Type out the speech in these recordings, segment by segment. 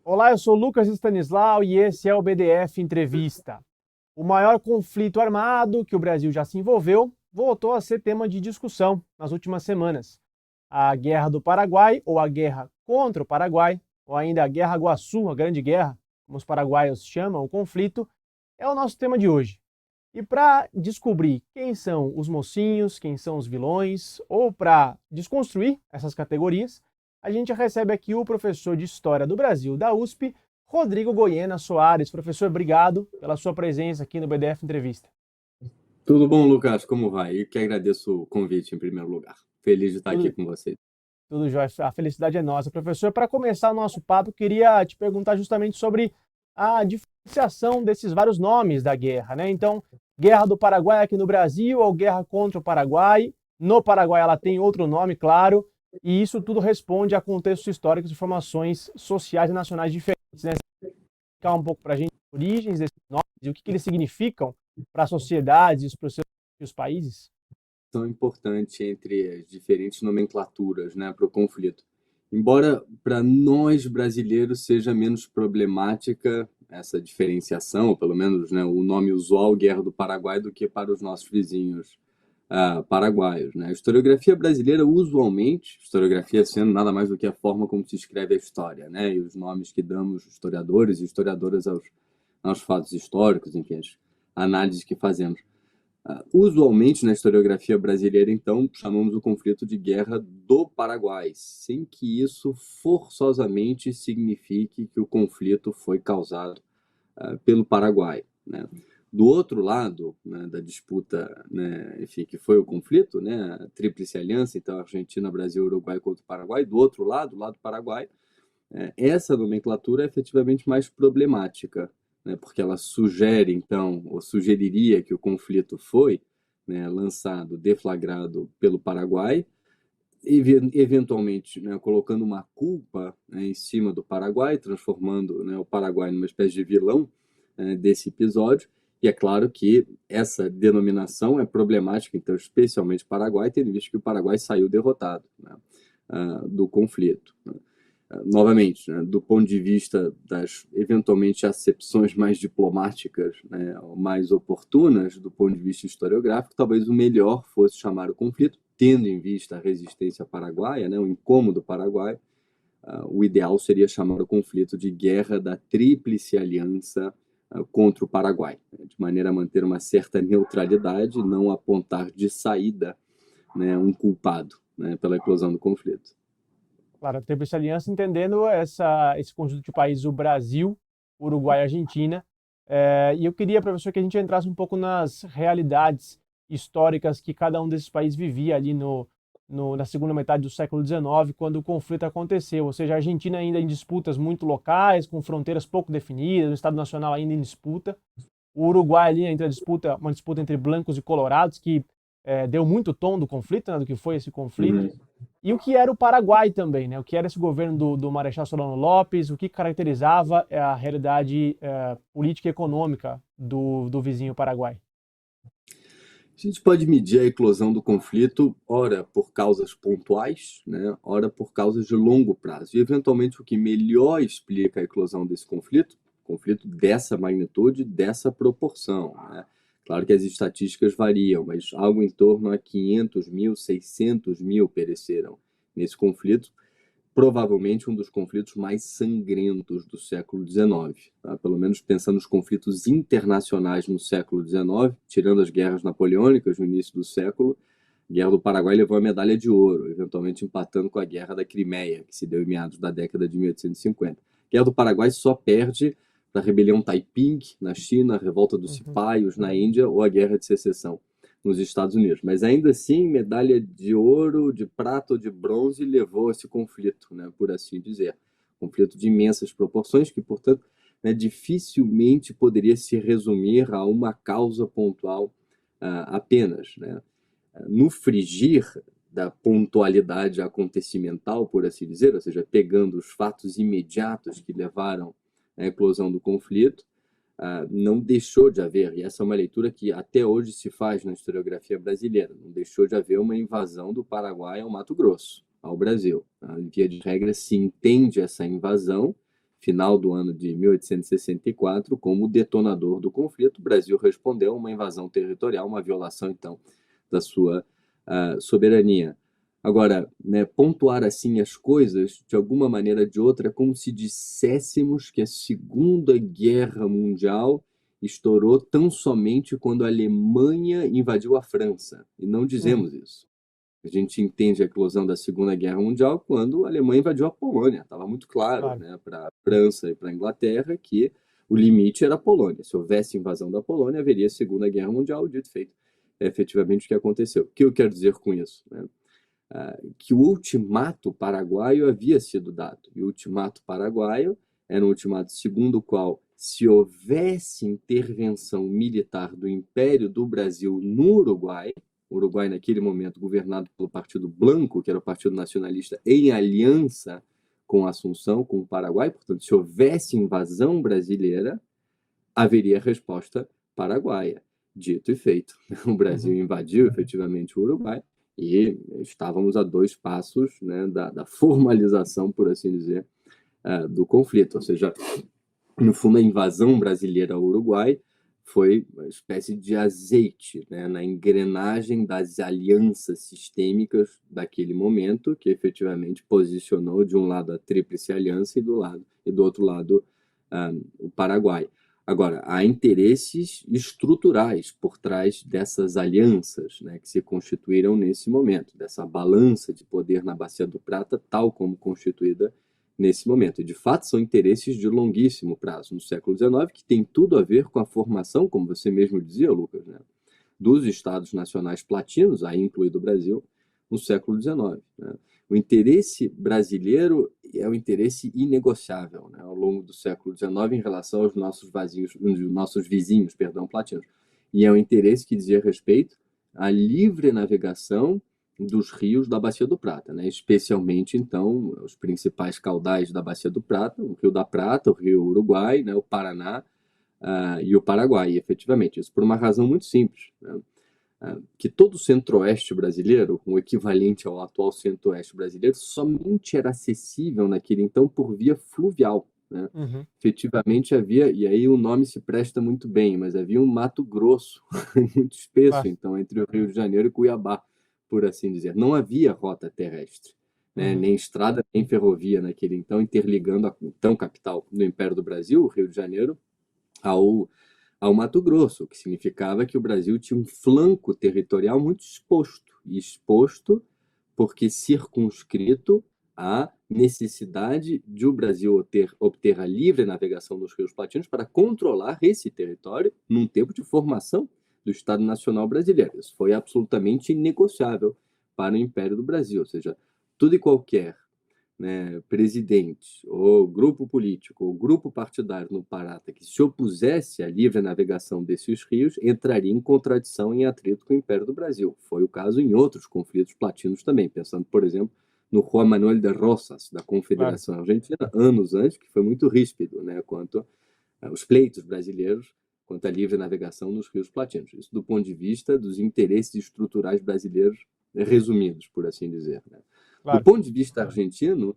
Olá, eu sou Lucas Stanislau e esse é o BDF Entrevista. O maior conflito armado que o Brasil já se envolveu voltou a ser tema de discussão nas últimas semanas. A Guerra do Paraguai, ou a Guerra contra o Paraguai, ou ainda a Guerra Guaçu, a Grande Guerra, como os paraguaios chamam o conflito, é o nosso tema de hoje. E para descobrir quem são os mocinhos, quem são os vilões, ou para desconstruir essas categorias, a gente recebe aqui o professor de História do Brasil da USP, Rodrigo Goiena Soares. Professor, obrigado pela sua presença aqui no BDF Entrevista. Tudo bom, Lucas? Como vai? Eu que agradeço o convite em primeiro lugar. Feliz de estar aqui Tudo, com você. tudo jóia, a felicidade é nossa. Professor, para começar o nosso papo, eu queria te perguntar justamente sobre a diferenciação desses vários nomes da guerra, né? Então, Guerra do Paraguai aqui no Brasil ou Guerra contra o Paraguai. No Paraguai ela tem outro nome, claro, e isso tudo responde a contextos históricos e formações sociais e nacionais diferentes, né? Explicar um pouco para a gente as origens desses nomes e o que eles significam para as sociedades e para os países? Tão importante entre as diferentes nomenclaturas, né, para o conflito. Embora para nós brasileiros seja menos problemática essa diferenciação, ou pelo menos, né, o nome usual Guerra do Paraguai, do que para os nossos vizinhos paraguaios. Né? A historiografia brasileira, usualmente, historiografia sendo nada mais do que a forma como se escreve a história, né? E os nomes que damos historiadores e historiadoras aos fatos históricos, enfim, as análises que fazemos. Usualmente, na historiografia brasileira, então, chamamos o conflito de Guerra do Paraguai, sem que isso forçosamente signifique que o conflito foi causado pelo Paraguai. Né? Do outro lado, né, da disputa, né, enfim, que foi o conflito, né, a Tríplice Aliança, então Argentina, Brasil, Uruguai contra o Paraguai, do outro lado, o lado Paraguai, essa nomenclatura é efetivamente mais problemática, né, porque ela sugere, então, ou sugeriria que o conflito foi, né, lançado, deflagrado pelo Paraguai, eventualmente, né, colocando uma culpa, né, em cima do Paraguai, transformando, né, o Paraguai numa espécie de vilão desse episódio. E é claro que essa denominação é problemática, então, especialmente Paraguai, tendo visto que o Paraguai saiu derrotado, né, do conflito. Né. Novamente, né, do ponto de vista das eventualmente acepções mais diplomáticas, né, mais oportunas, do ponto de vista historiográfico, talvez o melhor fosse chamar o conflito, tendo em vista a resistência paraguaia, né, o incômodo paraguaio, o ideal seria chamar o conflito de Guerra da Tríplice Aliança contra o Paraguai, né, de maneira a manter uma certa neutralidade, não apontar de saída, né, um culpado, né, pela eclosão do conflito. Claro, a Tríplice Aliança entendendo esse conjunto de países, o Brasil, Uruguai e Argentina. E eu queria, professor, que a gente entrasse um pouco nas realidades históricas que cada um desses países vivia ali na segunda metade do século XIX, quando o conflito aconteceu. Ou seja, a Argentina ainda em disputas muito locais, com fronteiras pouco definidas, o Estado Nacional ainda em disputa. O Uruguai ali entre uma disputa entre blancos e colorados, que deu muito tom do conflito, né, do que foi esse conflito. Uhum. E o que era o Paraguai também, né? O que era esse governo do Marechal Solano Lopes, o que caracterizava a realidade política e econômica do vizinho Paraguai. A gente pode medir a eclosão do conflito, ora por causas pontuais, né, ora por causas de longo prazo. E, eventualmente, o que melhor explica a eclosão desse conflito dessa magnitude, dessa proporção. Né? Claro que as estatísticas variam, mas algo em torno a 500 mil, 600 mil pereceram nesse conflito, provavelmente um dos conflitos mais sangrentos do século XIX. Tá? Pelo menos pensando nos conflitos internacionais no século XIX, tirando as guerras napoleônicas no início do século, a Guerra do Paraguai levou a medalha de ouro, eventualmente empatando com a Guerra da Crimeia, que se deu em meados da década de 1850. A Guerra do Paraguai só perde para a rebelião Taiping na China, a revolta dos Uhum. Cipaios na Índia ou a Guerra de Secessão nos Estados Unidos. Mas ainda assim, medalha de ouro, de prata ou de bronze levou esse conflito, né, por assim dizer. Conflito de imensas proporções que, portanto, né, dificilmente poderia se resumir a uma causa pontual apenas. Né. No frigir da pontualidade acontecimental, por assim dizer, ou seja, pegando os fatos imediatos que levaram à eclosão do conflito, não deixou de haver, e essa é uma leitura que até hoje se faz na historiografia brasileira, não deixou de haver uma invasão do Paraguai ao Mato Grosso, ao Brasil. Tá? Em via de regra, se entende essa invasão final do ano de 1864, como detonador do conflito. O Brasil respondeu a uma invasão territorial, uma violação, então, da sua soberania. Agora, né, pontuar assim as coisas, de alguma maneira ou de outra, é como se disséssemos que a Segunda Guerra Mundial estourou tão somente quando a Alemanha invadiu a França. E não Uhum. dizemos isso. A gente entende a eclosão da Segunda Guerra Mundial quando a Alemanha invadiu a Polônia. Estava muito claro, Claro. né, para a França e para a Inglaterra que o limite era a Polônia. Se houvesse invasão da Polônia, haveria Segunda Guerra Mundial, dito e feito. É efetivamente o que aconteceu. O que eu quero dizer com isso? Né? Que o ultimato paraguaio havia sido dado. E o ultimato paraguaio era um ultimato segundo o qual, se houvesse intervenção militar do Império do Brasil no Uruguai, o Uruguai naquele momento governado pelo Partido Blanco, que era o Partido Nacionalista, em aliança com a Assunção, com o Paraguai, portanto, se houvesse invasão brasileira, haveria resposta paraguaia. Dito e feito. O Brasil Uhum. invadiu efetivamente o Uruguai e estávamos a 2 passos, né, da formalização, por assim dizer, do conflito. Ou seja, no fundo, a invasão brasileira ao Uruguai foi uma espécie de azeite, né, na engrenagem das alianças sistêmicas daquele momento, que efetivamente posicionou de um lado a Tríplice Aliança e do outro lado o Paraguai. Agora, há interesses estruturais por trás dessas alianças, né, que se constituíram nesse momento, dessa balança de poder na Bacia do Prata, tal como constituída nesse momento. E, de fato, são interesses de longuíssimo prazo no século XIX, que tem tudo a ver com a formação, como você mesmo dizia, Lucas, né, dos Estados Nacionais platinos, aí incluído o Brasil, no século XIX. Né? O interesse brasileiro é um interesse inegociável, né, ao longo do século XIX em relação aos nossos vizinhos, platinos. E é um interesse que dizia respeito à livre navegação dos rios da Bacia do Prata, né? Especialmente, então, os principais caudais da Bacia do Prata, o Rio da Prata, o Rio Uruguai, né, o Paraná e o Paraguai, efetivamente. Isso por uma razão muito simples, né? Que todo o centro-oeste brasileiro, o equivalente ao atual centro-oeste brasileiro, somente era acessível naquele então por via fluvial. Né? Uhum. Efetivamente havia, e aí o nome se presta muito bem, mas havia um Mato Grosso muito espesso, Claro. então, entre o Rio de Janeiro e Cuiabá, por assim dizer. Não havia rota terrestre, né? Uhum. Nem estrada, nem ferrovia naquele então, interligando a então capital do Império do Brasil, o Rio de Janeiro, ao ao Mato Grosso, o que significava que o Brasil tinha um flanco territorial muito exposto, e exposto porque circunscrito à necessidade de o Brasil obter a livre navegação dos rios platinos para controlar esse território num tempo de formação do Estado Nacional Brasileiro. Isso foi absolutamente inegociável para o Império do Brasil, ou seja, tudo e qualquer, né, presidente, ou grupo político, ou grupo partidário no Parata que se opusesse à livre navegação desses rios entraria em contradição e em atrito com o Império do Brasil. Foi o caso em outros conflitos platinos também, pensando, por exemplo, no Juan Manuel de Rosas, da Claro. Confederação Argentina, anos antes, que foi muito ríspido, né, quanto aos pleitos brasileiros quanto à livre navegação nos rios platinos. Isso do ponto de vista dos interesses estruturais brasileiros resumidos, por assim dizer. Né? Do Claro. ponto de vista argentino,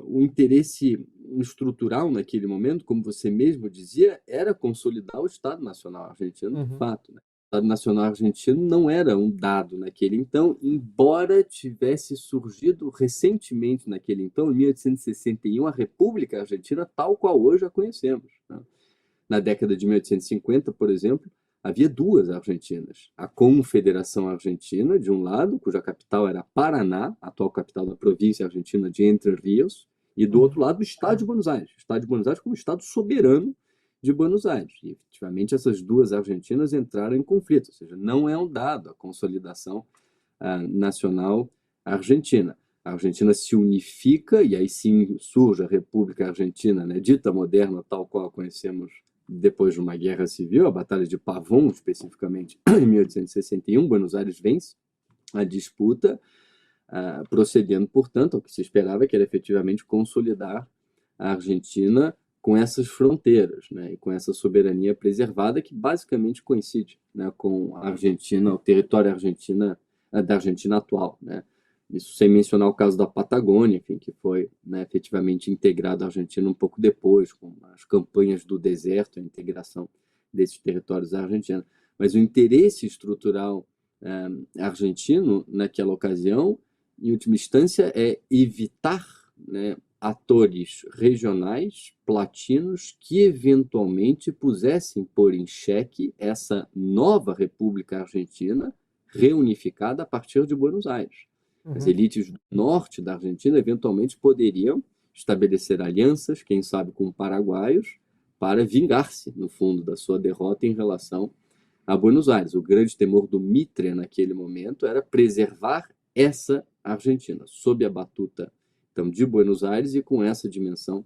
o interesse estrutural naquele momento, como você mesmo dizia, era consolidar o Estado Nacional Argentino, de Uhum. fato. Né? O Estado Nacional Argentino não era um dado naquele então, embora tivesse surgido recentemente naquele então, em 1861, a República Argentina tal qual hoje a conhecemos. Né? Na década de 1850, por exemplo, havia duas Argentinas. A Confederação Argentina, de um lado, cuja capital era Paraná, atual capital da província argentina de Entre Rios, e do Uhum. outro lado, o Estado de Buenos Aires. O Estado de Buenos Aires como Estado soberano de Buenos Aires. E, efetivamente, essas duas Argentinas entraram em conflito, ou seja, não é um dado a consolidação nacional argentina. A Argentina se unifica e aí sim surge a República Argentina, né, dita moderna, tal qual a conhecemos depois de uma guerra civil, a Batalha de Pavón, especificamente, em 1861, Buenos Aires vence a disputa, procedendo, portanto, ao que se esperava, que era efetivamente consolidar a Argentina com essas fronteiras, né, e com essa soberania preservada, que basicamente coincide, né, com a Argentina, o território argentina, da Argentina atual, né, Isso sem mencionar o caso da Patagônia, enfim, que foi, né, efetivamente integrado à Argentina um pouco depois, com as campanhas do deserto, a integração desses territórios à Argentina. Mas o interesse estrutural argentino, naquela ocasião, em última instância, é evitar, né, atores regionais, platinos, que eventualmente pusessem pôr em xeque essa nova República Argentina reunificada a partir de Buenos Aires. As Uhum. elites do norte da Argentina eventualmente poderiam estabelecer alianças, quem sabe com paraguaios, para vingar-se, no fundo, da sua derrota em relação a Buenos Aires. O grande temor do Mitre naquele momento era preservar essa Argentina, sob a batuta então, de Buenos Aires e com essa dimensão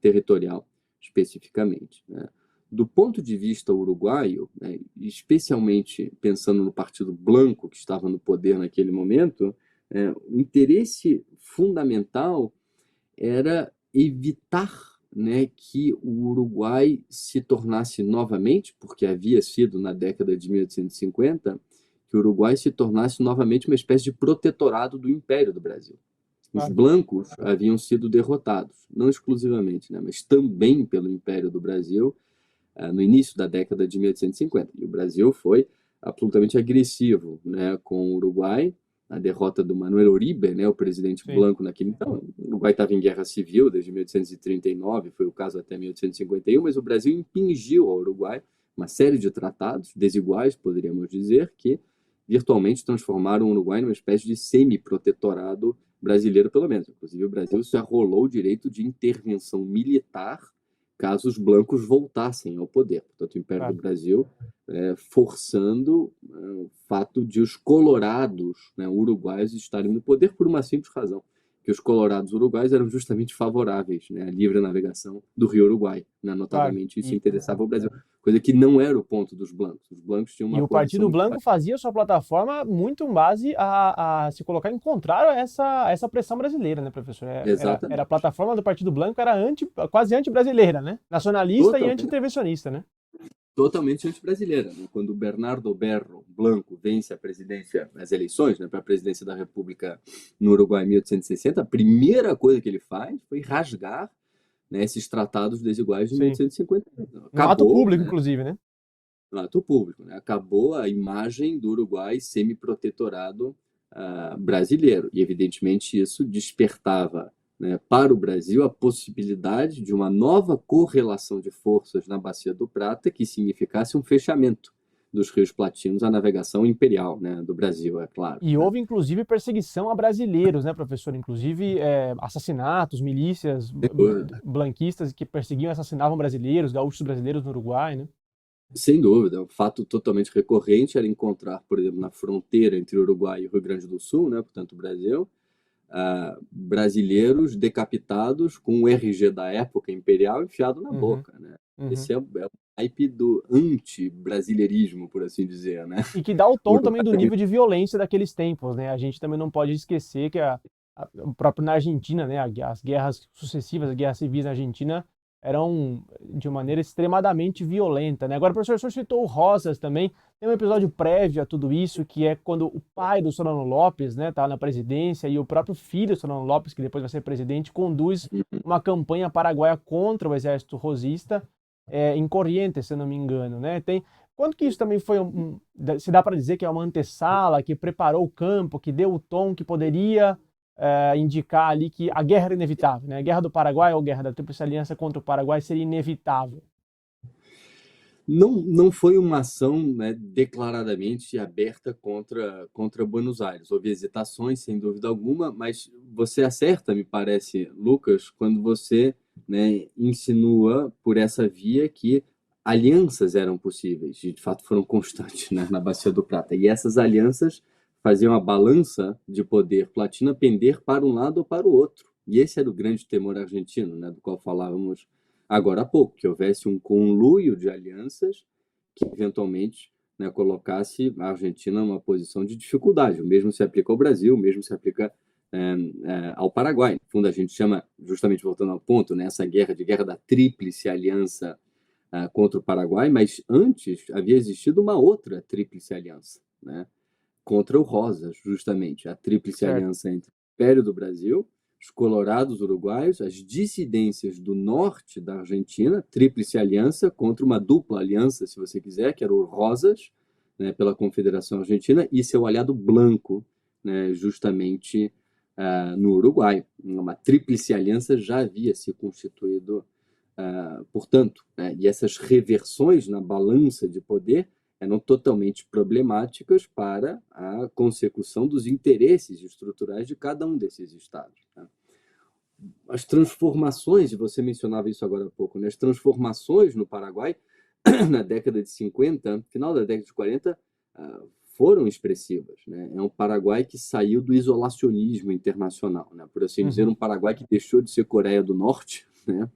territorial especificamente. Né? Do ponto de vista uruguaio, né, especialmente pensando no Partido Blanco que estava no poder naquele momento, o interesse fundamental era evitar, né, que o Uruguai se tornasse novamente, porque havia sido na década de 1850, que o Uruguai se tornasse novamente uma espécie de protetorado do Império do Brasil. Os Claro. blancos haviam sido derrotados, não exclusivamente, né, mas também pelo Império do Brasil, no início da década de 1850. E o Brasil foi absolutamente agressivo, né, com o Uruguai, a derrota do Manuel Uribe, né, o presidente Sim. Blanco naquele então. O Uruguai estava em guerra civil desde 1839, foi o caso até 1851, mas o Brasil impingiu ao Uruguai uma série de tratados desiguais, poderíamos dizer, que virtualmente transformaram o Uruguai numa espécie de semi-protetorado brasileiro, pelo menos. Inclusive, o Brasil se arrolou o direito de intervenção militar caso os blancos voltassem ao poder. Portanto, o Império do Claro. Brasil forçando o fato de os colorados, né, uruguaios estarem no poder por uma simples razão, que os colorados uruguaios eram justamente favoráveis, né, à livre navegação do rio Uruguai, né, Claro. notadamente isso interessava o Brasil, coisa que não era o ponto dos blancos. Os blancos tinham E uma o posição Partido muito Blanco fazia sua plataforma muito em base a se colocar em contrário a essa pressão brasileira, né, professor? Era a exatamente, plataforma do Partido Blanco era quase anti-brasileira, né? Nacionalista e totalmente anti-intervencionista, né? totalmente anti-brasileira. Né? Quando o Bernardo Berro Blanco vence a presidência, as eleições, né, para a presidência da República no Uruguai em 1860, a primeira coisa que ele faz foi rasgar, né, esses tratados desiguais de Sim. 1850. No ato Acabou, público, né, inclusive, né? no ato público, né, acabou a imagem do Uruguai semi-protetorado brasileiro. E, evidentemente, isso despertava, né, para o Brasil a possibilidade de uma nova correlação de forças na Bacia do Prata que significasse um fechamento dos rios platinos à navegação imperial, né, do Brasil, é claro. E Né? houve, inclusive, perseguição a brasileiros, né, professor? Inclusive, assassinatos, milícias blanquistas que perseguiam e assassinavam brasileiros, gaúchos brasileiros no Uruguai, né? Sem dúvida, um fato totalmente recorrente era encontrar, por exemplo, na fronteira entre o Uruguai e o Rio Grande do Sul, né, portanto o Brasil, brasileiros decapitados com o RG da época imperial enfiado na Uhum, boca, né? uhum. Esse é o naipe do anti-brasileirismo, por assim dizer, né? E que dá o O tom também Uruguai do também, nível de violência daqueles tempos, né? A gente também não pode esquecer que o próprio na Argentina, né? As guerras sucessivas, as guerras civis na Argentina eram de maneira extremadamente violenta, né? Agora, professor, o senhor citou o Rosas também. Tem um episódio prévio a tudo isso, que é quando o pai do Solano Lopes, né, tá na presidência e o próprio filho do Solano Lopes, que depois vai ser presidente, conduz uma campanha paraguaia contra o exército rosista em Corrientes, se eu não me engano, né? Quanto que isso também foi se dá para dizer que é uma antessala, que preparou o campo, que deu o tom que poderia indicar ali que a guerra era inevitável, né? A guerra do Paraguai ou a guerra da Tríplice Aliança contra o Paraguai seria inevitável. não foi uma ação, né, declaradamente aberta contra Buenos Aires. Houve hesitações, sem dúvida alguma, mas você acerta, me parece, Lucas, quando você, né, insinua por essa via que alianças eram possíveis, e de fato foram constantes, né, na Bacia do Prata. E essas alianças faziam a balança de poder platina pender para um lado ou para o outro. E esse era o grande temor argentino, né, do qual falávamos agora há pouco, que houvesse um conluio de alianças que eventualmente, né, colocasse a Argentina numa posição de dificuldade. O mesmo se aplica ao Brasil, o mesmo se aplica ao Paraguai. No fundo, a gente chama, justamente voltando ao ponto, né, essa guerra de guerra da Tríplice Aliança contra o Paraguai, mas antes havia existido uma outra Tríplice Aliança, né? contra o Rosas, justamente, a tríplice certo. aliança entre o Império do Brasil, os colorados uruguaios, as dissidências do norte da Argentina, tríplice aliança contra uma dupla aliança, se você quiser, que era o Rosas, né, pela Confederação Argentina, e seu aliado Blanco, né, justamente no Uruguai. Uma tríplice aliança já havia se constituído, portanto, né, e essas reversões na balança de poder eram totalmente problemáticas para a consecução dos interesses estruturais de cada um desses estados. Tá? As transformações, e você mencionava isso agora há pouco, né? As transformações no Paraguai na década de 50, final da década de 40, foram expressivas. Né? É um Paraguai que saiu do isolacionismo internacional, né? Por assim dizer, um Paraguai que deixou de ser Coreia do Norte, né?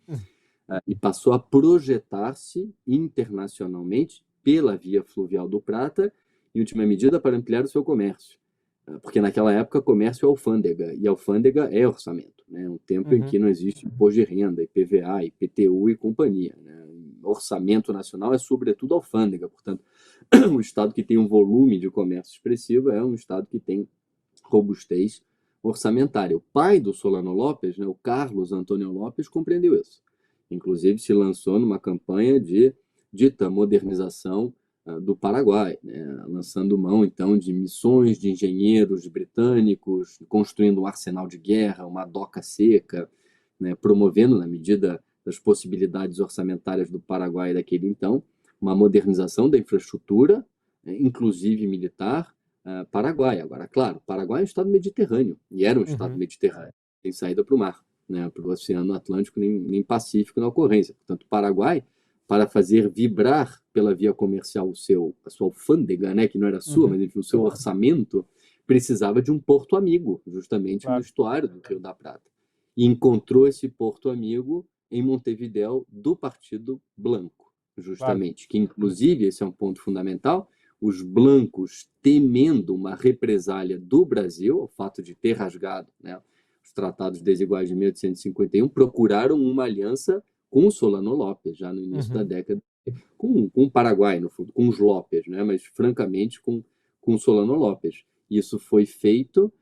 E passou a projetar-se internacionalmente pela via fluvial do Prata, em última medida, para ampliar o seu comércio. Porque naquela época, comércio é alfândega, e alfândega é orçamento. Né? Um tempo em que não existe imposto de renda, IPVA, IPTU e companhia. Né? Orçamento nacional é, sobretudo, alfândega. Portanto, um estado que tem um volume de comércio expressivo é um estado que tem robustez orçamentária. O pai do Solano Lopes, né, o Carlos Antônio Lopes, compreendeu isso. Inclusive, se lançou numa campanha de dita modernização do Paraguai, né, lançando mão, então, de missões de engenheiros britânicos, construindo um arsenal de guerra, uma doca seca, né, promovendo, na medida das possibilidades orçamentárias do Paraguai daquele então, uma modernização da infraestrutura, inclusive militar, Paraguai. Agora, claro, Paraguai é um estado mediterrâneo, e era um estado mediterrâneo, tem saída para o mar, né, para o Oceano Atlântico nem Pacífico na ocorrência. Portanto, o Paraguai, para fazer vibrar pela via comercial a sua alfândega, né, que não era sua, mas enfim, o seu orçamento, precisava de um porto amigo, justamente no estuário do Rio da Prata. E encontrou esse porto amigo em Montevidéu do Partido Blanco, justamente, que inclusive, esse é um ponto fundamental, os blancos, temendo uma represália do Brasil, o fato de ter rasgado, né, os tratados desiguais de 1851, procuraram uma aliança com o Solano Lopes, já no início da década, com o Paraguai, no fundo, com os Lopes, né, mas francamente com o Solano Lopes. Isso foi feito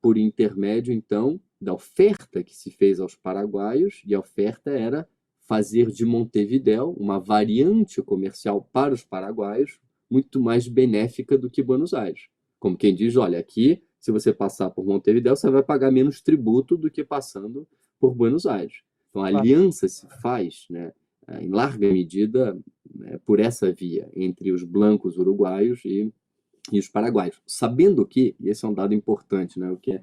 por intermédio, então, da oferta que se fez aos paraguaios, e a oferta era fazer de Montevidéu uma variante comercial para os paraguaios muito mais benéfica do que Buenos Aires. Como quem diz, olha, aqui, se você passar por Montevidéu, você vai pagar menos tributo do que passando por Buenos Aires. Então, a aliança se faz, né, em larga medida, né, por essa via, entre os blancos uruguaios e os paraguaios. Sabendo que, e esse é um dado importante, né, o que é,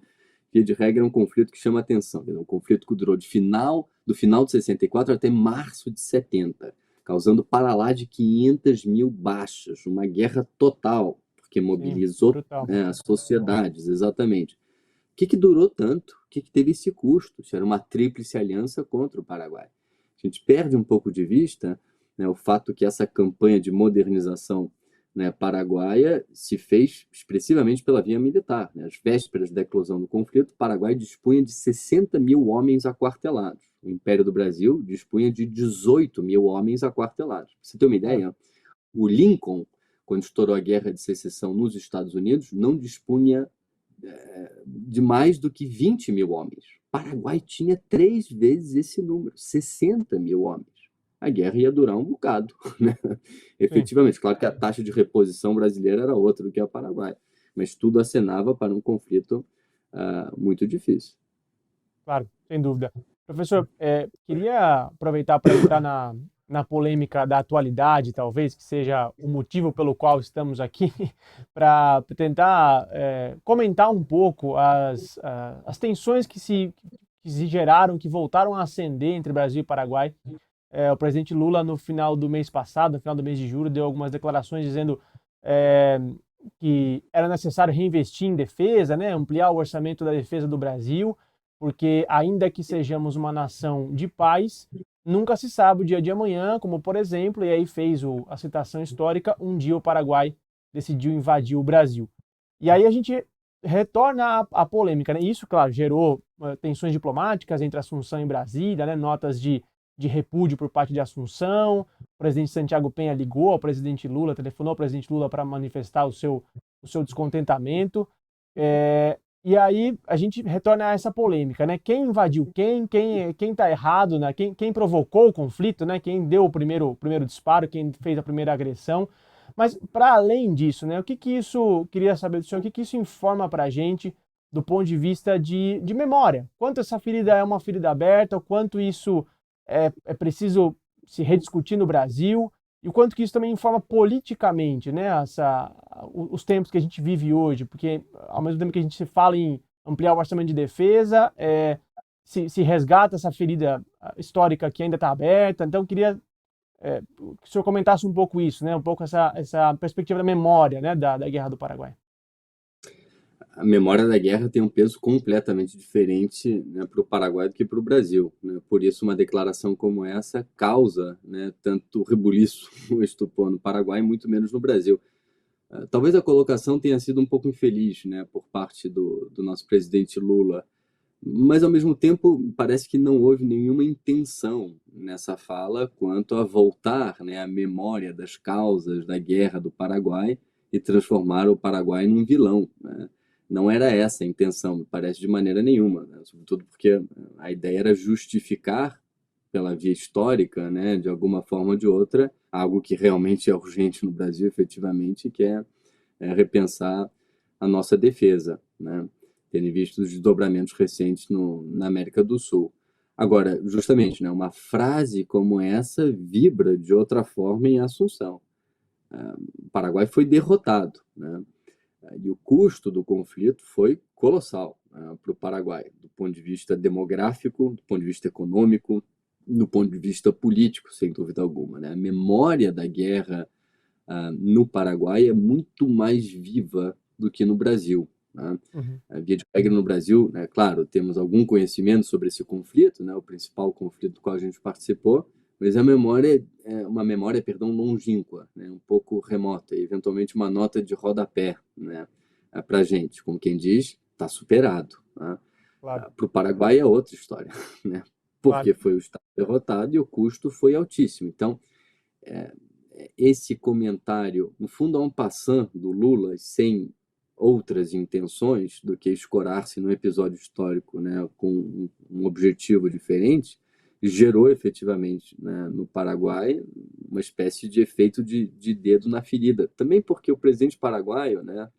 via de regra, é um conflito que chama atenção. É um conflito que durou do final de 64 até março de 70, causando para lá de 500 mil baixas, uma guerra total, porque mobilizou, né, as sociedades, exatamente. O que durou tanto? O que teve esse custo? Isso era uma tríplice aliança contra o Paraguai. A gente perde um pouco de vista, né, o fato que essa campanha de modernização, né, paraguaia se fez expressivamente pela via militar. Né? Às vésperas da eclosão do conflito, o Paraguai dispunha de 60 mil homens aquartelados. O Império do Brasil dispunha de 18 mil homens aquartelados. Pra você ter uma ideia, o Lincoln, quando estourou a Guerra de Secessão nos Estados Unidos, não dispunha de mais do que 20 mil homens. O Paraguai tinha 3 vezes esse número, 60 mil homens. A guerra ia durar um bocado, né? Efetivamente. Claro que a taxa de reposição brasileira era outra do que a Paraguai, mas tudo acenava para um conflito muito difícil. Claro, sem dúvida. Professor, queria aproveitar para entrar na polêmica da atualidade, talvez, que seja o motivo pelo qual estamos aqui, para tentar comentar um pouco as tensões que se geraram, que voltaram a ascender entre Brasil e Paraguai. O presidente Lula, no final do mês passado, no final do mês de julho, deu algumas declarações dizendo que era necessário reinvestir em defesa, né, ampliar o orçamento da defesa do Brasil, porque ainda que sejamos uma nação de paz, nunca se sabe o dia de amanhã, como por exemplo, e aí fez a citação histórica, um dia o Paraguai decidiu invadir o Brasil. E aí a gente retorna à polêmica, né? Isso, claro, gerou tensões diplomáticas entre Assunção e Brasília, né? Notas de repúdio por parte de Assunção. O presidente Santiago Penha ligou ao presidente Lula, telefonou ao presidente Lula para manifestar o seu o seu descontentamento. E aí a gente retorna a essa polêmica, né? Quem invadiu quem está errado, né? Quem provocou o conflito, né? Quem deu o primeiro disparo, quem fez a primeira agressão. Mas para além disso, né? O que que isso, queria saber do senhor, o que que isso informa para a gente do ponto de vista de memória? Quanto essa ferida é uma ferida aberta, o quanto isso é preciso se rediscutir no Brasil, e o quanto que isso também informa politicamente, né, os tempos que a gente vive hoje, porque ao mesmo tempo que a gente se fala em ampliar o orçamento de defesa, se resgata essa ferida histórica que ainda está aberta. Então, eu queria que o senhor comentasse um pouco isso, né, um pouco essa perspectiva da memória, né, da Guerra do Paraguai. A memória da guerra tem um peso completamente diferente, né, para o Paraguai do que para o Brasil, né? Por isso, uma declaração como essa causa, né, tanto rebuliço ou estupor no Paraguai, muito menos no Brasil. Talvez a colocação tenha sido um pouco infeliz, né, por parte do nosso presidente Lula, mas ao mesmo tempo parece que não houve nenhuma intenção nessa fala quanto a voltar, né, à memória das causas da guerra do Paraguai e transformar o Paraguai num vilão, né? Não era essa a intenção, me parece, de maneira nenhuma, né? Sobretudo porque a ideia era justificar pela via histórica, né, de alguma forma ou de outra, algo que realmente é urgente no Brasil, efetivamente, que é repensar a nossa defesa, né, tendo visto os desdobramentos recentes na América do Sul. Agora, justamente, né, uma frase como essa vibra de outra forma em Assunção. O Paraguai foi derrotado, né, e o custo do conflito foi colossal, né, para o Paraguai, do ponto de vista demográfico, do ponto de vista econômico, do ponto de vista político, sem dúvida alguma, né? A memória da guerra no Paraguai é muito mais viva do que no Brasil, né? Uhum. A via de regra no Brasil, né, claro, temos algum conhecimento sobre esse conflito, né, o principal conflito do qual a gente participou, mas a memória é uma memória, perdão, longínqua, né, um pouco remota, e eventualmente uma nota de rodapé, né, para a gente, como quem diz, está superado, né? Claro, Para o Paraguai é outra história, né? claro. Porque foi o Estado derrotado e o custo foi altíssimo. Então, esse comentário, no fundo, é um passant do Lula, sem outras intenções do que escorar-se num episódio histórico, né, com um objetivo diferente, gerou efetivamente, né, no Paraguai uma espécie de efeito de dedo na ferida. Também porque o presidente paraguaio, né,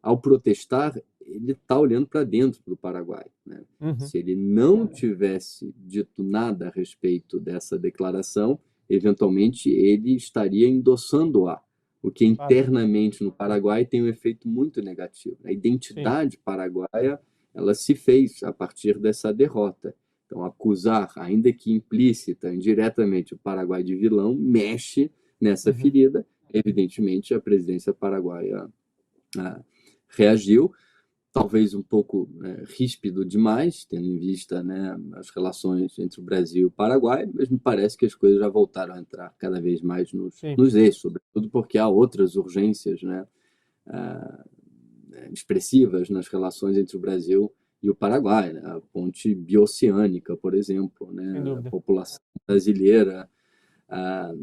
ao protestar, ele está olhando para dentro do Paraguai, né? Uhum. Se ele não tivesse dito nada a respeito dessa declaração, eventualmente ele estaria endossando-a, o que Claro. internamente no Paraguai tem um efeito muito negativo. A Sim. identidade paraguaia, ela se fez a partir dessa derrota. Então, acusar, ainda que implícita, indiretamente, o Paraguai de vilão, mexe nessa Uhum. ferida. Evidentemente, a presidência paraguaia reagiu, talvez um pouco, né, ríspido demais, tendo em vista, né, as relações entre o Brasil e o Paraguai, mas me parece que as coisas já voltaram a entrar cada vez mais Sim. nos eixos, sobretudo porque há outras urgências, né, expressivas nas relações entre o Brasil e o Paraguai, né? A ponte bioceânica, por exemplo, Sem né? A dúvida. população brasileira,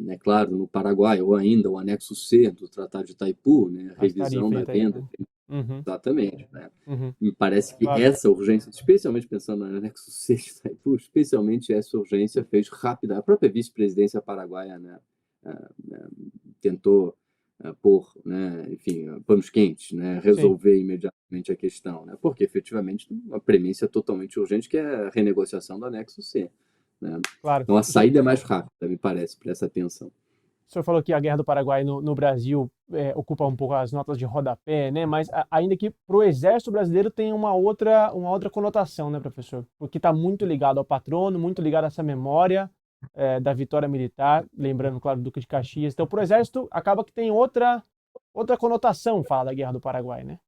é claro, no Paraguai, ou ainda o anexo C do Tratado de Itaipu, né? A As revisão tarifas de da venda, Itaipu. Uhum. exatamente, né? Uhum. Me parece que Claro. essa urgência, especialmente pensando no anexo C de Itaipu, especialmente essa urgência fez rápida. A própria vice-presidência paraguaia, né, tentou pôr, né, enfim, panos quentes, né, Sim. resolver imediatamente a questão, né, porque efetivamente uma premissa totalmente urgente que é a renegociação do anexo C, né. Claro. Então a saída é mais rápida, me parece, para essa tensão. O senhor falou que a Guerra do Paraguai no Brasil ocupa um pouco as notas de rodapé, né? Mas ainda que para o Exército Brasileiro tem uma outra conotação, né, professor? Porque está muito ligado ao patrono, muito ligado a essa memória da vitória militar, lembrando, claro, do Duque de Caxias. Então, para o Exército, acaba que tem outra conotação, fala da Guerra do Paraguai, né?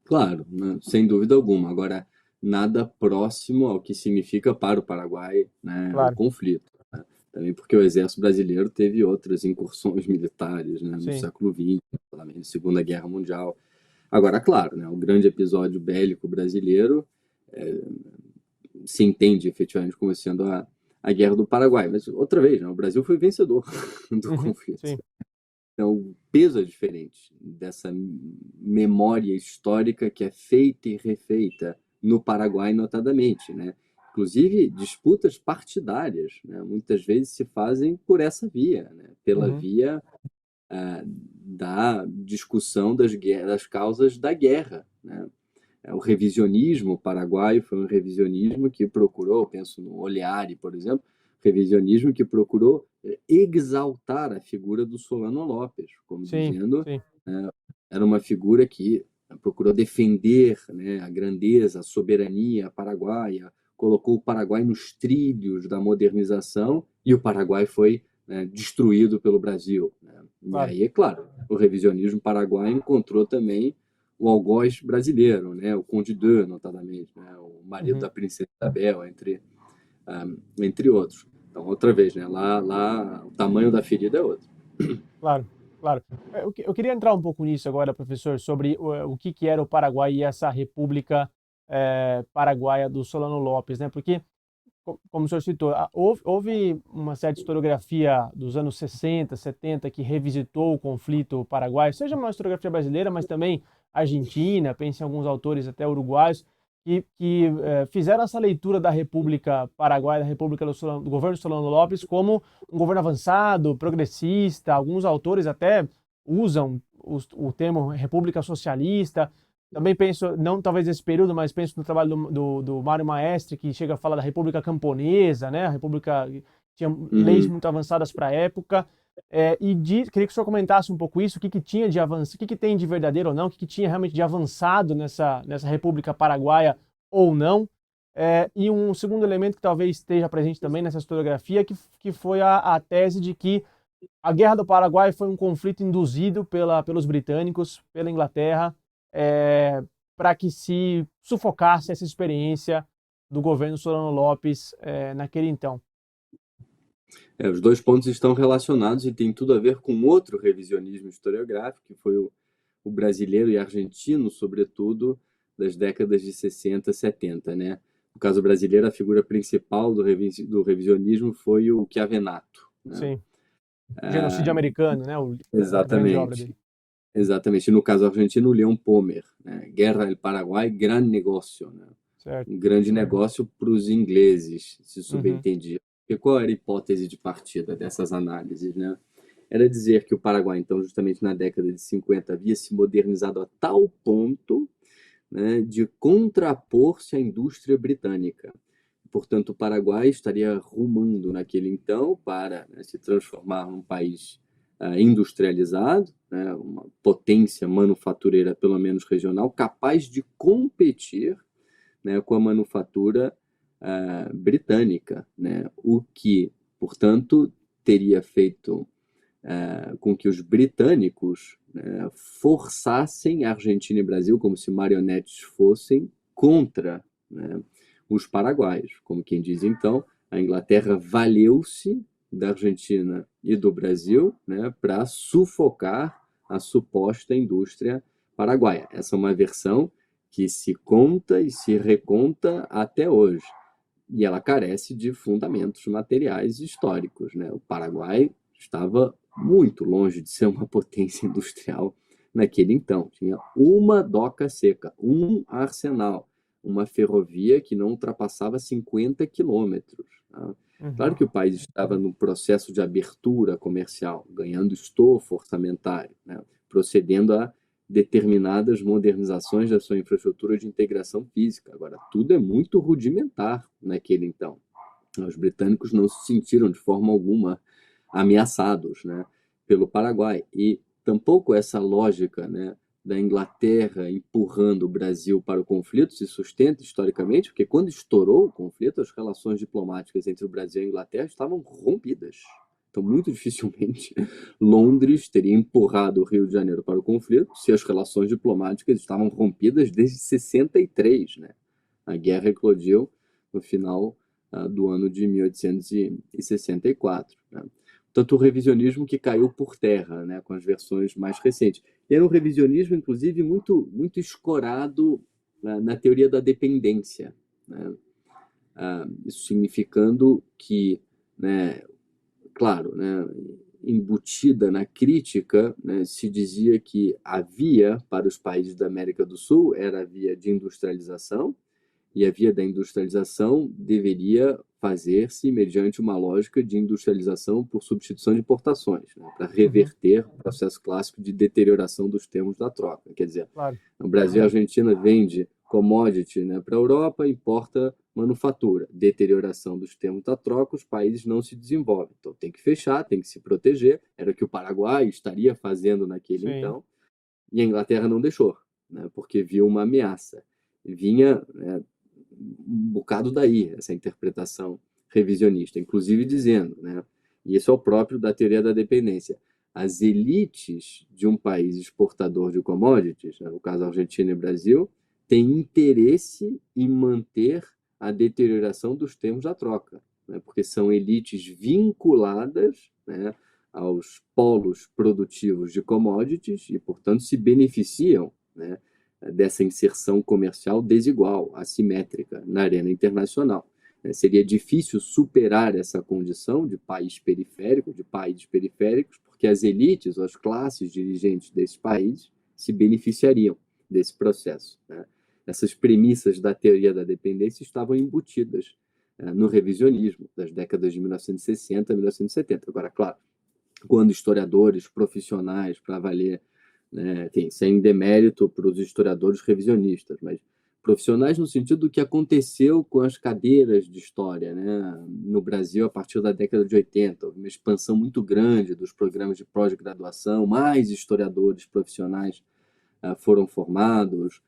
Claro, né, sem dúvida alguma. Agora, nada próximo ao que significa para o Paraguai, né, o Claro, conflito, né? Também porque o exército brasileiro teve outras incursões militares, né, no sim, século XX, na Segunda Guerra Mundial. Agora, claro, né, o grande episódio bélico brasileiro se entende efetivamente como sendo a Guerra do Paraguai. Mas, outra vez, né, o Brasil foi vencedor do uhum, conflito. sim, Então, o peso é diferente dessa memória histórica que é feita e refeita no Paraguai, notadamente, né? Inclusive, disputas partidárias, né? Muitas vezes se fazem por essa via, né? Pela Uhum. via da discussão das causas da guerra, né? O revisionismo paraguaio foi um revisionismo que procurou, penso no Oleari, por exemplo, revisionismo que procurou exaltar a figura do Solano Lopes, como Sim, dizendo, sim. era uma figura que procurou defender, né, a grandeza, a soberania paraguaia, colocou o Paraguai nos trilhos da modernização e o Paraguai foi, né, destruído pelo Brasil, né? E Claro. aí, é claro, o revisionismo paraguaio encontrou também o algoz brasileiro, né, o Conde d'Eu, notadamente, né, o marido Uhum. da princesa Isabel, entre outros. Então, outra vez, né, lá o tamanho da ferida é outro. Claro, claro. Eu queria entrar um pouco nisso agora, professor, sobre o que era o Paraguai e essa República Paraguaia do Solano Lopes, né? Porque, como o senhor citou, houve uma certa historiografia dos anos 60, 70 que revisitou o conflito paraguaio, seja uma historiografia brasileira, mas também argentina, pense em alguns autores até uruguaios, que fizeram essa leitura da República Paraguaia, da República do governo Solano Lopes, como um governo avançado, progressista. Alguns autores até usam o termo República Socialista. Também penso, não talvez nesse período, mas penso no trabalho do Mário Maestre, que chega a falar da República Camponesa, né? A República tinha leis Uhum. muito avançadas para a época. Queria que o senhor comentasse um pouco isso, o que tinha de avanço, o que tem de verdadeiro ou não, o que tinha realmente de avançado nessa República Paraguaia ou não. E um segundo elemento que talvez esteja presente também nessa historiografia, que foi a tese de que a Guerra do Paraguai foi um conflito induzido pelos britânicos, pela Inglaterra, para que se sufocasse essa experiência do governo Solano Lopes naquele então. Os dois pontos estão relacionados e tem tudo a ver com outro revisionismo historiográfico, que foi o brasileiro e argentino, sobretudo, das décadas de 60, 70, né? No caso brasileiro, a figura principal do revisionismo foi o Chiavenato, né? Sim, o genocídio americano, né? A grande obra Exatamente, dele. exatamente. E no caso argentino, o Leon Pommer, né? Guerra del Paraguai, gran negócio, né? Certo. Um grande negócio para os ingleses, se Uhum. subentendia. E qual era a hipótese de partida dessas análises, né? Era dizer que o Paraguai, então, justamente na década de 50, havia se modernizado a tal ponto, né, de contrapor-se à indústria britânica. Portanto, o Paraguai estaria rumando naquele então para, né, se transformar num país industrializado, né, uma potência manufatureira, pelo menos regional, capaz de competir, né, com a manufatura britânica, né, o que, portanto, teria feito com que os britânicos, né, forçassem a Argentina e Brasil como se marionetes fossem contra, né, os paraguaios. Como quem diz, então, a Inglaterra valeu-se da Argentina e do Brasil, né, para sufocar a suposta indústria paraguaia. Essa é uma versão que se conta e se reconta até hoje. E ela carece de fundamentos materiais históricos, né? O Paraguai estava muito longe de ser uma potência industrial naquele então. Tinha uma doca seca, um arsenal, uma ferrovia que não ultrapassava 50 quilômetros. Tá? Claro Uhum. que o país estava no processo de abertura comercial, ganhando estofo orçamentário, né? Procedendo a determinadas modernizações da sua infraestrutura de integração física. Agora, tudo é muito rudimentar naquele então. Os britânicos não se sentiram de forma alguma ameaçados, né, pelo Paraguai. E tampouco essa lógica, né, da Inglaterra empurrando o Brasil para o conflito se sustenta historicamente, porque quando estourou o conflito, as relações diplomáticas entre o Brasil e a Inglaterra estavam rompidas. Então, muito dificilmente Londres teria empurrado o Rio de Janeiro para o conflito se as relações diplomáticas estavam rompidas desde 63, né? A guerra eclodiu no final do ano de 1864. Né? Tanto o revisionismo que caiu por terra, né, com as versões mais recentes. E era um revisionismo, inclusive, muito, muito escorado na teoria da dependência. Né? Isso significando que, né, claro, né, embutida na crítica, né, se dizia que a via para os países da América do Sul era a via de industrialização, e a via da industrialização deveria fazer-se mediante uma lógica de industrialização por substituição de importações, né, para Uhum. reverter o processo clássico de deterioração dos termos da troca. Quer dizer, Claro. o Brasil e a Argentina vende commodity, né, para a Europa, importa manufatura, deterioração dos termos da troca, os países não se desenvolvem. Então tem que fechar, tem que se proteger. Era o que o Paraguai estaria fazendo naquele Sim. então, e a Inglaterra não deixou, né, porque viu uma ameaça. Vinha, né, um bocado daí, essa interpretação revisionista, inclusive dizendo, né, e isso é o próprio da teoria da dependência, as elites de um país exportador de commodities, né, no caso Argentina e Brasil, têm interesse em manter a deterioração dos termos da troca, né, porque são elites vinculadas, né, aos polos produtivos de commodities e, portanto, se beneficiam, né, dessa inserção comercial desigual, assimétrica na arena internacional. Seria difícil superar essa condição de país periférico, de países periféricos, porque as elites, as classes dirigentes desses países se beneficiariam desse processo, né? Essas premissas da teoria da dependência estavam embutidas no revisionismo das décadas de 1960 a 1970. Agora, claro, quando historiadores profissionais para valer, né, sem demérito para os historiadores revisionistas, mas profissionais no sentido do que aconteceu com as cadeiras de história, né, no Brasil a partir da década de 80, uma expansão muito grande dos programas de pós-graduação, mais historiadores profissionais foram formados,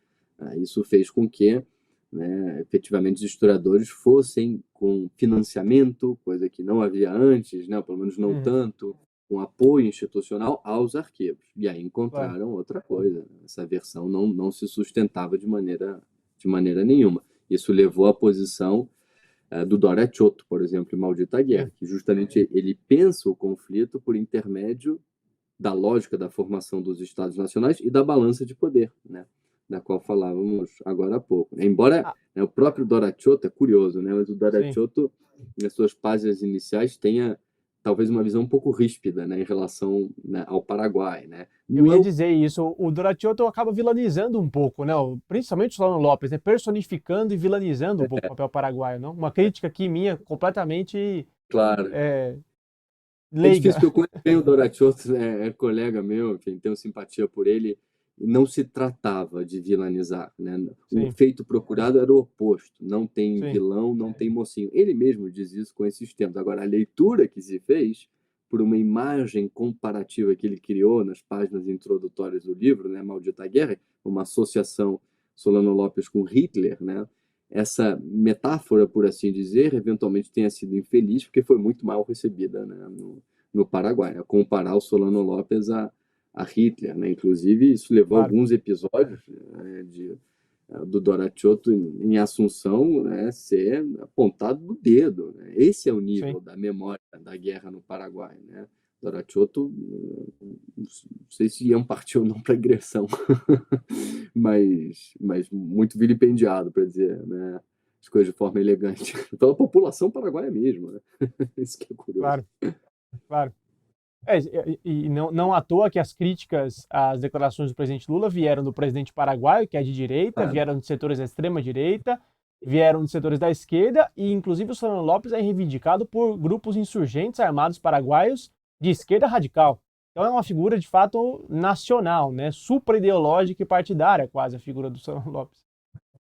isso fez com que, né, efetivamente os historiadores fossem com financiamento, coisa que não havia antes, né, pelo menos não Uhum. tanto, com apoio institucional aos arquivos. E aí Claro. encontraram outra coisa. Essa versão não se sustentava de maneira nenhuma. Isso levou à posição do Dora Choto, por exemplo, em Maldita Guerra, Sim. que justamente ele pensa o conflito por intermédio da lógica da formação dos Estados nacionais e da balança de poder, né, da qual falávamos agora há pouco. Embora, Ah, né, o próprio Dora Choto é curioso, né, mas o Dora sim. Choto, nas suas páginas iniciais, tenha talvez uma visão um pouco ríspida, né, em relação, né, ao Paraguai, né. Eu Não é ia dizer isso. O Doratiotto acaba vilanizando um pouco, né? Principalmente o Solano Lopes, né? Personificando e vilanizando um pouco o papel paraguaio, não? Uma crítica aqui minha completamente claro. é, É leiga. difícil, porque eu conheço bem o Doratiotto, é colega meu, enfim, tenho simpatia por ele, e não se tratava de vilanizar, né? O Sim, efeito procurado era o oposto, não tem sim. vilão, não tem mocinho. Ele mesmo diz isso com esses termos. Agora, a leitura que se fez, por uma imagem comparativa que ele criou nas páginas introdutórias do livro, né, Maldita Guerra, uma associação Solano Lopes com Hitler, né? Essa metáfora, por assim dizer, eventualmente tenha sido infeliz, porque foi muito mal recebida, né, no Paraguai, né? Comparar o Solano Lopes a Hitler, né? Inclusive, isso levou Claro. alguns episódios, né, do Dora Choto em Assunção, né, ser apontado do dedo, né? Esse é o Sim. nível da memória da guerra no Paraguai, né? Dora Choto, não sei se iam partir ou não para agressão, mas muito vilipendiado, para dizer, né, as coisas de forma elegante, pela população paraguaia mesmo, né? Isso que é curioso. Claro. Claro. E não à toa que as críticas às declarações do presidente Lula vieram do presidente paraguaio, que é de direita, Claro. vieram de setores da extrema-direita, vieram de setores da esquerda, e inclusive o Solano Lopes é reivindicado por grupos insurgentes armados paraguaios de esquerda radical. Então é uma figura de fato nacional, né? Supra ideológica e partidária, quase a figura do Solano Lopes.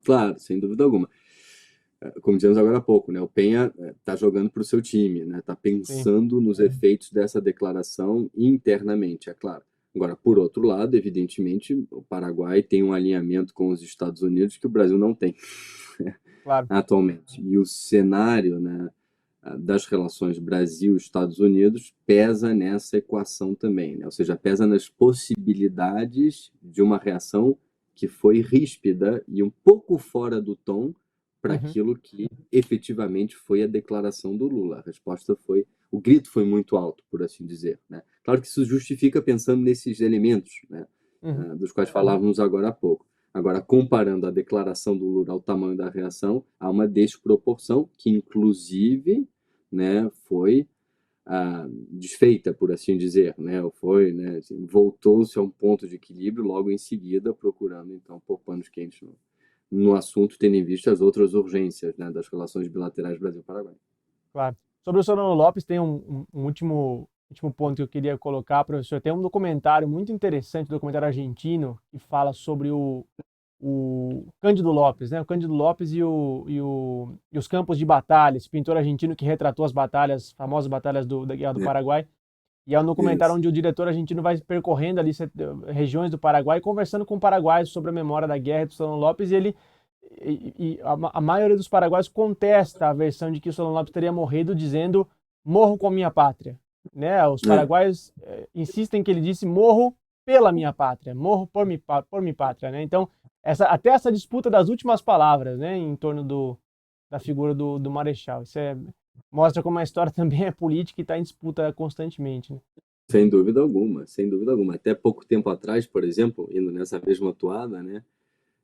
Claro, sem dúvida alguma. Como dizemos agora há pouco, né? O Penha está jogando para o seu time, né? Está Sim. pensando nos efeitos dessa declaração internamente, é claro. Agora, por outro lado, evidentemente, o Paraguai tem um alinhamento com os Estados Unidos que o Brasil não tem Claro. atualmente. E o cenário, né, das relações Brasil-Estados Unidos pesa nessa equação também, né? Ou seja, pesa nas possibilidades de uma reação que foi ríspida e um pouco fora do tom para Uhum. aquilo que efetivamente foi a declaração do Lula. A resposta foi, o grito foi muito alto, por assim dizer, né? Claro que isso justifica pensando nesses elementos, né, Uhum. dos quais falávamos agora há pouco. Agora, comparando a declaração do Lula ao tamanho da reação, há uma desproporção que, inclusive, né, foi desfeita, por assim dizer, né? Ou foi, né? Assim, voltou-se a um ponto de equilíbrio logo em seguida, procurando então pôr panos quentes no assunto, tendo em vista as outras urgências, né, das relações bilaterais Brasil-Paraguai. Claro. Sobre o Solano Lopes, tem um último ponto que eu queria colocar, professor. Tem um documentário muito interessante, um documentário argentino, que fala sobre o Cândido Lopes, né? O Cândido Lopes e os campos de batalha, esse pintor argentino que retratou as batalhas, famosas batalhas da Guerra do É, Paraguai. E é um documentário isso. onde o diretor argentino vai percorrendo ali regiões do Paraguai, conversando com paraguaios sobre a memória da guerra do Solano Lopes, e ele a maioria dos paraguaios contesta a versão de que o Solano Lopes teria morrido dizendo morro com a minha pátria, né? Os É, paraguaios insistem que ele disse morro pela minha pátria, morro por minha pátria, né? Então, até essa disputa das últimas palavras, né, em torno da figura do Marechal. Mostra como a história também é política e está em disputa constantemente, né? sem dúvida alguma, sem dúvida alguma. Até pouco tempo atrás, por exemplo, indo nessa mesma toada, né,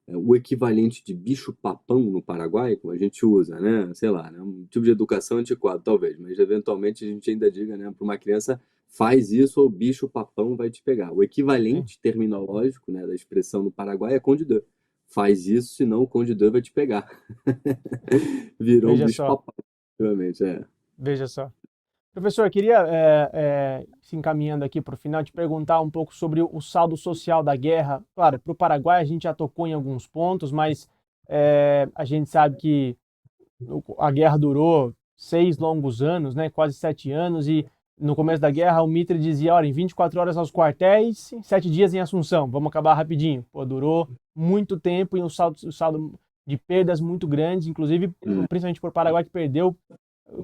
o equivalente de bicho-papão no Paraguai, como a gente usa, né? Sei lá, né? Um tipo de educação antiquado, talvez, mas eventualmente a gente ainda diga, né, para uma criança, faz isso ou bicho-papão vai te pegar. O Sim. equivalente terminológico, né, da expressão no Paraguai é conde de. Faz isso, senão o conde de vai te pegar. Virou um Veja só, bicho-papão, realmente, é. veja só. Professor, eu queria, se encaminhando aqui para o final, te perguntar um pouco sobre o saldo social da guerra. Claro, para o Paraguai a gente já tocou em alguns pontos, mas a gente sabe que a guerra durou 6 longos anos, né, quase 7 anos, e no começo da guerra o Mitre dizia, olha, em 24 horas aos quartéis, 7 dias em Assunção, vamos acabar rapidinho. Pô, durou muito tempo e um saldo de perdas muito grandes, inclusive, Hum. principalmente por Paraguai, que perdeu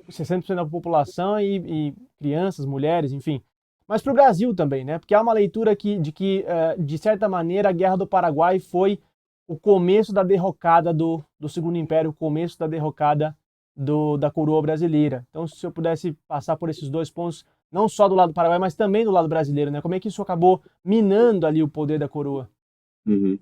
60% da população e crianças, mulheres, enfim. Mas para o Brasil também, né? Porque há uma leitura de que, de certa maneira, a Guerra do Paraguai foi o começo da derrocada do Segundo Império, o começo da derrocada da coroa brasileira. Então, se eu pudesse passar por esses dois pontos, não só do lado do Paraguai, mas também do lado brasileiro, né? Como é que isso acabou minando ali o poder da coroa? Uhum.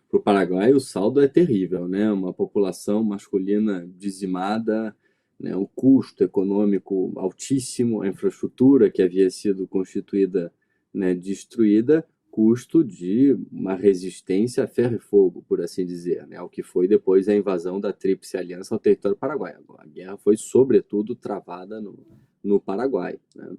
Para o Paraguai, o saldo é terrível, né? Uma população masculina dizimada, né? Um custo econômico altíssimo, a infraestrutura que havia sido constituída, né, destruída, custo de uma resistência a ferro e fogo, por assim dizer, né? O que foi depois a invasão da Tríplice Aliança ao território paraguaio. A guerra foi, sobretudo, travada no Paraguai, né?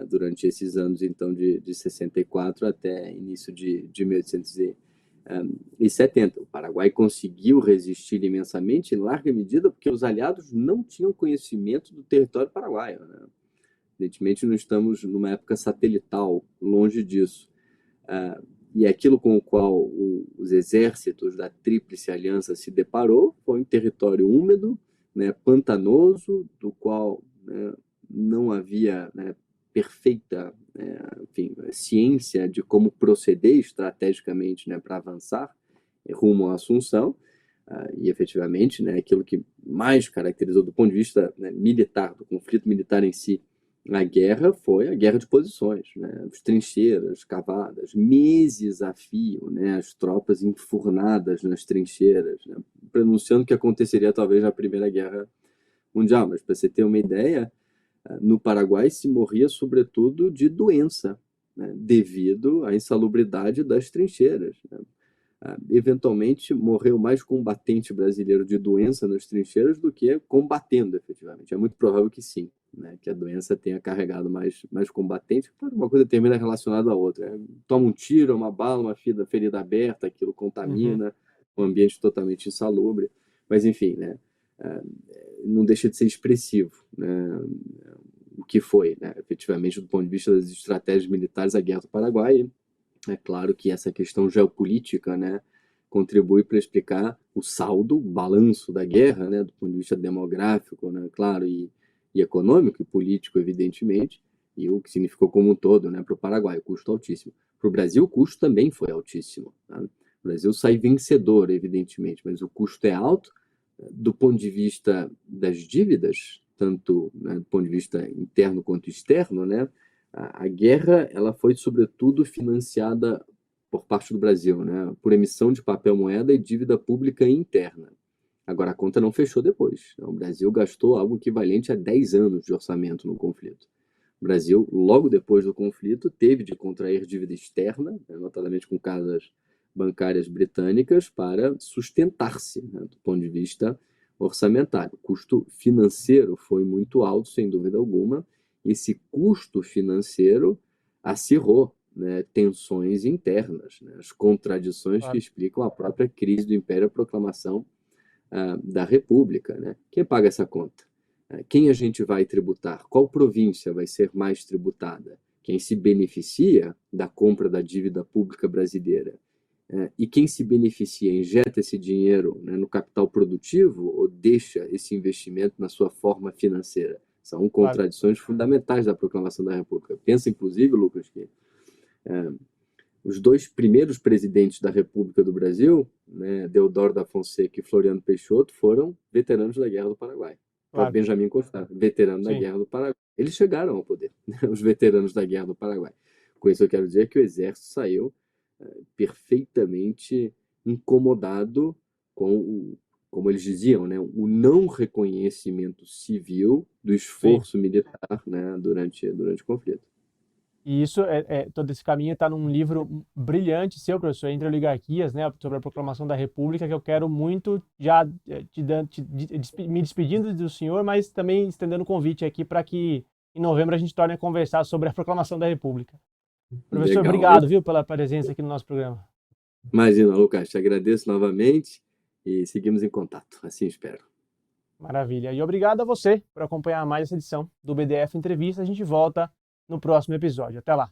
Durante esses anos, então, de 64 até início de 1870. O Paraguai conseguiu resistir imensamente, em larga medida, porque os aliados não tinham conhecimento do território paraguaio, né? Evidentemente, não estamos numa época satelital, longe disso. E aquilo com o qual os exércitos da Tríplice Aliança se deparou foi um território úmido, né, pantanoso, do qual, né, não havia, né, perfeita, enfim, ciência de como proceder estrategicamente, né, para avançar rumo à Assunção. E efetivamente, né, aquilo que mais caracterizou do ponto de vista, né, militar, do conflito militar em si, a guerra foi a guerra de posições, né? As trincheiras cavadas, meses a fio, né? As tropas enfurnadas nas trincheiras, né? Pronunciando o que aconteceria talvez na Primeira Guerra Mundial. Mas para você ter uma ideia, no Paraguai se morria sobretudo de doença, né? Devido à insalubridade das trincheiras, né? Eventualmente morreu mais combatente brasileiro de doença nas trincheiras do que combatendo efetivamente. É muito provável que sim, né? Que a doença tenha carregado mais combatente. Claro, uma coisa termina relacionada à outra. Toma um tiro, uma bala, uma ferida aberta, aquilo Uhum. contamina, um ambiente totalmente insalubre. Mas enfim, né? Não deixa de ser expressivo, né? O que foi, né? Efetivamente, do ponto de vista das estratégias militares, a Guerra do Paraguai. É claro que essa questão geopolítica, né, contribui para explicar o saldo, o balanço da guerra, né, do ponto de vista demográfico, né, claro, e econômico e político, evidentemente, e o que significou como um todo, né, para o Paraguai, o custo altíssimo. Para o Brasil, o custo também foi altíssimo. Tá? O Brasil sai vencedor, evidentemente, mas o custo é alto do ponto de vista das dívidas, tanto, né, do ponto de vista interno quanto externo, né? A guerra ela foi sobretudo financiada por parte do Brasil, né, por emissão de papel moeda e dívida pública interna. Agora a conta não fechou depois. O Brasil gastou algo equivalente a 10 anos de orçamento no conflito. O Brasil, logo depois do conflito, teve de contrair dívida externa, né, notadamente com casas bancárias britânicas, para sustentar-se, né, do ponto de vista orçamentário. O custo financeiro foi muito alto, sem dúvida alguma. Esse custo financeiro acirrou, né, tensões internas, né, as contradições que Claro. explicam a própria crise do Império e a proclamação da República. Né? Quem paga essa conta? Quem a gente vai tributar? Qual província vai ser mais tributada? Quem se beneficia da compra da dívida pública brasileira? E quem se beneficia, injeta esse dinheiro, né, no capital produtivo ou deixa esse investimento na sua forma financeira? São Claro. contradições fundamentais da proclamação da República. Pensa, inclusive, Lucas, que os dois primeiros presidentes da República do Brasil, né, Deodoro da Fonseca e Floriano Peixoto, foram veteranos da Guerra do Paraguai. O próprio Claro. Benjamin Constant, veterano da Sim. Guerra do Paraguai. Eles chegaram ao poder, né, os veteranos da Guerra do Paraguai. Com isso eu quero dizer que o Exército saiu perfeitamente incomodado com como eles diziam, né, o não reconhecimento civil do Sim. esforço militar, né, durante o conflito. E isso todo esse caminho está num livro brilhante seu, professor, Entre Oligarquias, né, sobre a proclamação da República, que eu quero muito já me despedindo do senhor, mas também estendendo o convite aqui para que em novembro a gente torne a conversar sobre a proclamação da República. Professor, Legal. obrigado, viu, pela presença aqui no nosso programa. Imagina, Lucas, te agradeço novamente e seguimos em contato, assim espero. Maravilha. E obrigado a você por acompanhar mais essa edição do BDF Entrevista. A gente volta no próximo episódio. Até lá.